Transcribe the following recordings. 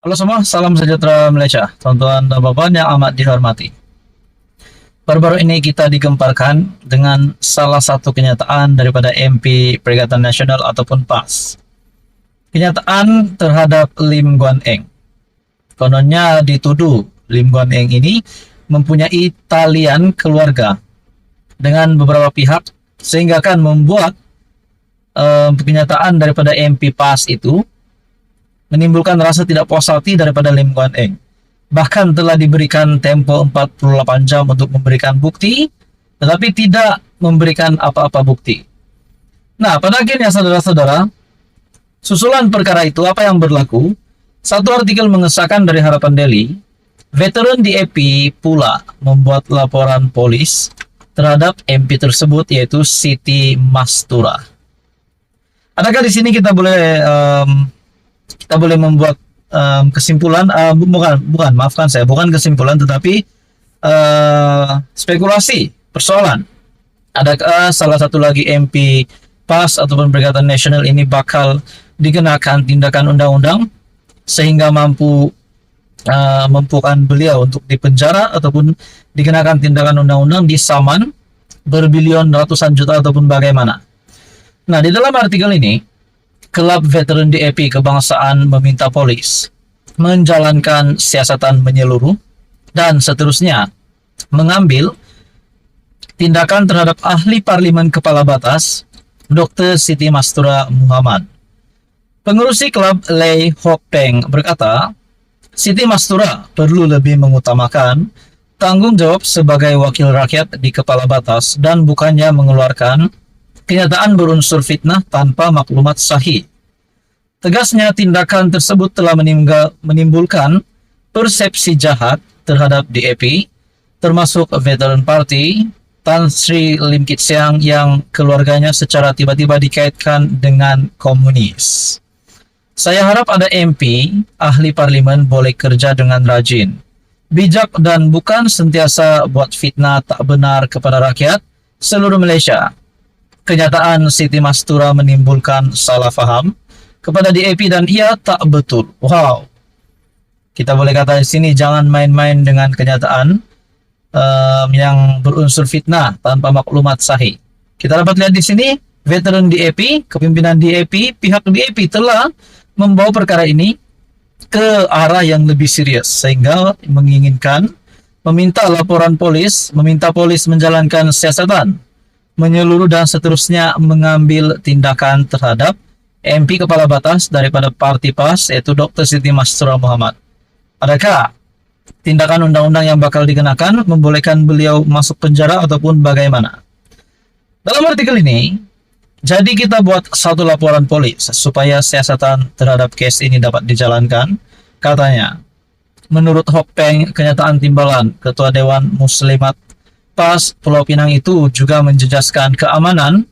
Halo semua, salam sejahtera Malaysia, tuan-tuan dan puan yang amat dihormati. Baru-baru ini kita digemparkan dengan salah satu kenyataan daripada MP Perikatan Nasional ataupun PAS. Kenyataan terhadap Lim Guan Eng. Kononnya dituduh Lim Guan Eng ini mempunyai talian keluarga dengan beberapa pihak sehingga akan membuat kenyataan daripada MP PAS itu menimbulkan rasa tidak puas hati daripada Lim Guan Eng. Bahkan telah diberikan tempo 48 jam untuk memberikan bukti, tetapi tidak memberikan apa-apa bukti. Nah, pada akhirnya saudara-saudara, susulan perkara itu apa yang berlaku? Satu artikel mengesahkan dari Harapan Daily, veteran DAP pula membuat laporan polis terhadap MP tersebut, yaitu Siti Mastura. Adakah di sini kita boleh membuat kesimpulan, bukan kesimpulan, tetapi spekulasi persoalan. Adakah salah satu lagi MP PAS ataupun Perikatan Nasional ini bakal dikenakan tindakan undang-undang sehingga mampukan beliau untuk dipenjara ataupun dikenakan tindakan undang-undang, disaman berbilion ratusan juta ataupun bagaimana? Nah, di dalam artikel ini, Kelab Veteran DAP Kebangsaan meminta polis menjalankan siasatan menyeluruh dan seterusnya mengambil tindakan terhadap ahli parlimen kepala batas Dr. Siti Mastura Muhammad. Pengurusi Kelab Lei Hok Peng berkata, Siti Mastura perlu lebih mengutamakan tanggung jawab sebagai wakil rakyat di kepala batas dan bukannya mengeluarkan kenyataan berunsur fitnah tanpa maklumat sahih. Tegasnya, tindakan tersebut telah menimbulkan persepsi jahat terhadap DAP, termasuk Veteran Party, Tan Sri Lim Kit Siang yang keluarganya secara tiba-tiba dikaitkan dengan komunis. Saya harap ada MP, ahli parlimen boleh kerja dengan rajin, bijak dan bukan sentiasa buat fitnah tak benar kepada rakyat seluruh Malaysia. Kenyataan Siti Mastura menimbulkan salah faham kepada DAP dan ia tak betul. Wow. Kita boleh kata di sini jangan main-main dengan kenyataan yang berunsur fitnah tanpa maklumat sahih. Kita dapat lihat di sini veteran DAP, kepimpinan DAP, pihak DAP telah membawa perkara ini ke arah yang lebih serius sehingga meminta laporan polis, meminta polis menjalankan siasatan menyeluruh dan seterusnya mengambil tindakan terhadap MP Kepala Batas daripada Parti PAS, yaitu Dr. Siti Mastura Muhammad. Adakah tindakan undang-undang yang bakal dikenakan membolehkan beliau masuk penjara ataupun bagaimana? Dalam artikel ini, jadi kita buat satu laporan polis supaya siasatan terhadap kes ini dapat dijalankan. Katanya, menurut Hok Peng, kenyataan timbalan Ketua Dewan Muslimat PAS Pulau Pinang itu juga menjejaskan keamanan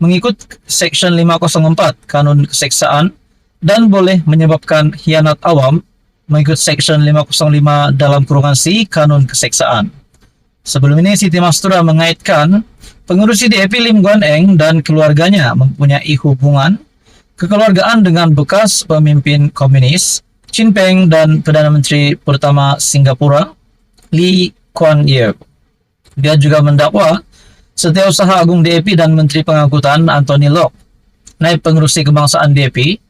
mengikut Seksyen 504 Kanun Keseksaan dan boleh menyebabkan khianat awam mengikut Seksyen 505 dalam kurungan C Kanun Keseksaan. Sebelum ini Siti Mastura mengaitkan pengurusi DAP Lim Guan Eng dan keluarganya mempunyai hubungan kekeluargaan dengan bekas pemimpin komunis Chin Peng dan Perdana Menteri pertama Singapura Lee Kuan Yew. Dia juga mendakwa Setiausaha Agung DAP dan Menteri Pengangkutan Anthony Lok, naib pengurusi kebangsaan DAP,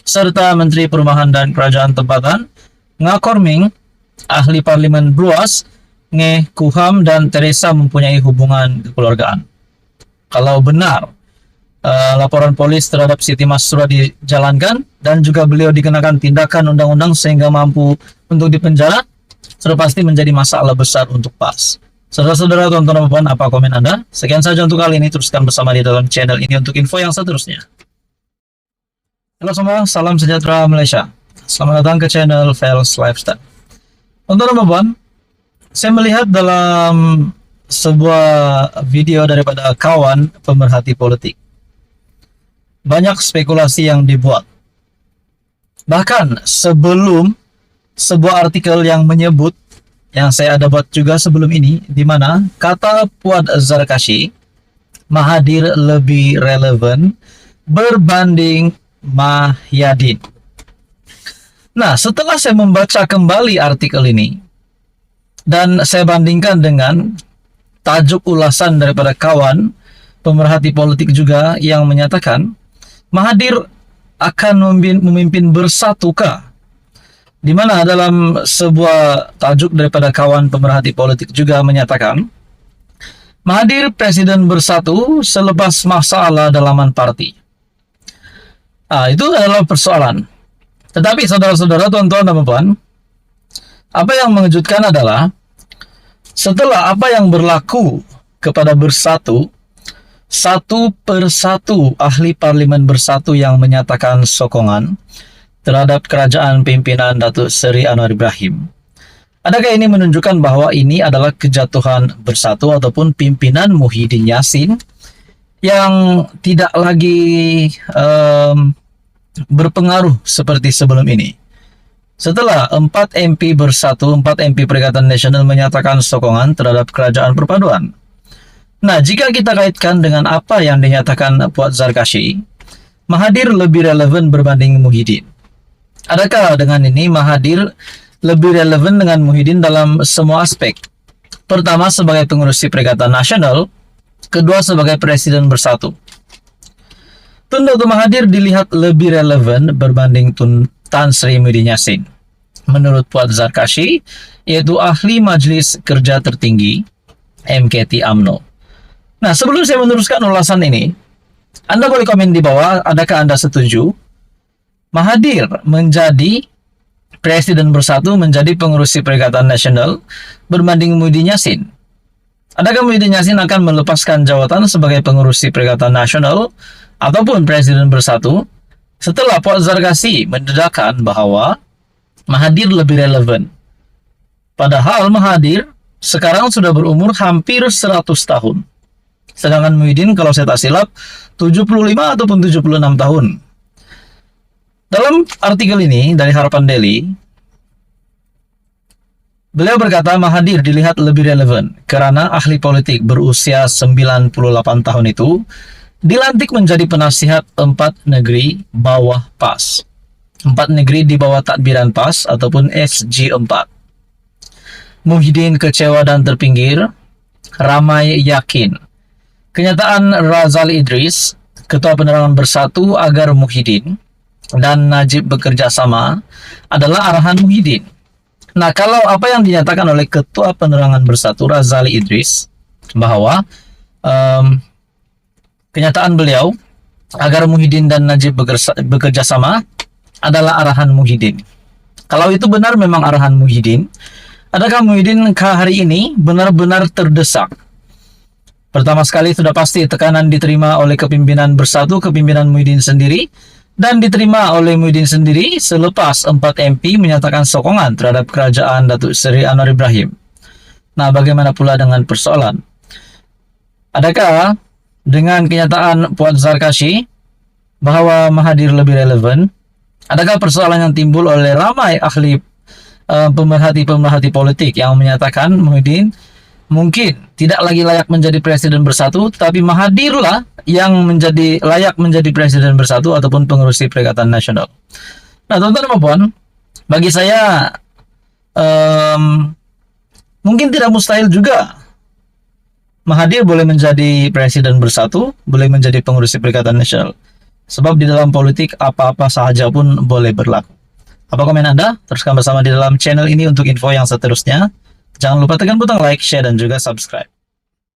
serta Menteri Perumahan dan Kerajaan Tempatan Ngakor Ming, ahli parlimen Bruas, Nge Kuham dan Teresa mempunyai hubungan kekeluargaan. Kalau benar laporan polis terhadap Siti Mastura dijalankan dan juga beliau dikenakan tindakan undang-undang sehingga mampu untuk dipenjara, sudah pasti menjadi masalah besar untuk PAS. Saudara-saudara, tonton dan puan, apa komen Anda? Sekian saja untuk kali ini, teruskan bersama di dalam channel ini untuk info yang seterusnya. Halo semua, salam sejahtera Malaysia. Selamat datang ke channel Fels Lifestyle. Tonton dan puan, saya melihat dalam sebuah video daripada kawan pemerhati politik, banyak spekulasi yang dibuat. Bahkan sebelum sebuah artikel yang menyebut, yang saya ada buat juga sebelum ini, di mana kata Puad Zarkashi, Mahathir lebih relevan berbanding Mahyadin. Nah, setelah saya membaca kembali artikel ini, dan saya bandingkan dengan tajuk ulasan daripada kawan pemerhati politik juga yang menyatakan Mahathir akan memimpin bersatukah, di mana dalam sebuah tajuk daripada kawan pemerhati politik juga menyatakan Mahathir presiden bersatu selepas masalah dalaman parti. Itu adalah persoalan. Tetapi saudara-saudara, tuan-tuan dan puan, apa yang mengejutkan adalah setelah apa yang berlaku kepada bersatu, satu persatu ahli parlimen bersatu yang menyatakan sokongan terhadap kerajaan pimpinan Datuk Seri Anwar Ibrahim. Adakah ini menunjukkan bahwa ini adalah kejatuhan bersatu ataupun pimpinan Muhyiddin Yassin yang tidak lagi berpengaruh seperti sebelum ini? Setelah 4 MP bersatu, 4 MP Perikatan Nasional menyatakan sokongan terhadap kerajaan perpaduan. Nah, jika kita kaitkan dengan apa yang dinyatakan Puat Zarkashi, Mahathir lebih relevan berbanding Muhyiddin. Adakah dengan ini Mahathir lebih relevan dengan Muhyiddin dalam semua aspek? Pertama, sebagai pengurusi Perikatan Nasional, kedua sebagai presiden bersatu. Tun Dr. Mahathir dilihat lebih relevan berbanding Tan Sri Muhyiddin Yassin. Menurut Puat Zarkashi, yaitu ahli Majelis Kerja Tertinggi MKT UMNO. Nah, sebelum saya meneruskan ulasan ini, Anda boleh komen di bawah, adakah Anda setuju Mahathir menjadi presiden bersatu, menjadi pengurusi Perikatan Nasional berbanding Muhyiddin Yassin? Adakah Muhyiddin Yassin akan melepaskan jawatan sebagai pengurusi Perikatan Nasional ataupun presiden bersatu setelah Puat Zarkashi mendedahkan bahwa Mahathir lebih relevan? Padahal Mahathir sekarang sudah berumur hampir 100 tahun. Sedangkan Muhyiddin, kalau saya tak silap, 75 ataupun 76 tahun. Dalam artikel ini dari Harapan Daily, beliau berkata Mahathir dilihat lebih relevan karena ahli politik berusia 98 tahun itu dilantik menjadi penasihat 4 negeri bawah PAS. 4 negeri di bawah tadbiran PAS ataupun SG4. Muhyiddin kecewa dan terpinggir, ramai yakin. Kenyataan Razali Idris, Ketua Penerangan Bersatu agar Muhyiddin dan Najib bekerja sama adalah arahan Muhyiddin. Nah, kalau apa yang dinyatakan oleh Ketua Penerangan Bersatu Razali Idris bahwa kenyataan beliau agar Muhyiddin dan Najib bekerja sama adalah arahan Muhyiddin. Kalau itu benar memang arahan Muhyiddin, adakah Muhyiddin hari ini benar-benar terdesak? Pertama sekali sudah pasti tekanan diterima oleh kepimpinan bersatu, kepimpinan Muhyiddin sendiri, dan diterima oleh Muhyiddin sendiri selepas 4 MP menyatakan sokongan terhadap kerajaan Datuk Seri Anwar Ibrahim. Nah, bagaimana pula dengan persoalan? Adakah dengan kenyataan Puat Zarkashi bahwa Mahathir lebih relevan, adakah persoalan yang timbul oleh ramai ahli pemerhati politik yang menyatakan Muhyiddin mungkin tidak lagi layak menjadi presiden bersatu, tapi Mahathirlah yang menjadi layak menjadi presiden bersatu ataupun pengurusi Perikatan Nasional? Nah, teman-teman dan puan, bagi saya mungkin tidak mustahil juga Mahathir boleh menjadi presiden bersatu, boleh menjadi pengurusi Perikatan Nasional. Sebab di dalam politik apa-apa sahaja pun boleh berlaku. Apa komen Anda? Teruskan bersama di dalam channel ini untuk info yang seterusnya. Jangan lupa tekan butang like, share, dan juga subscribe.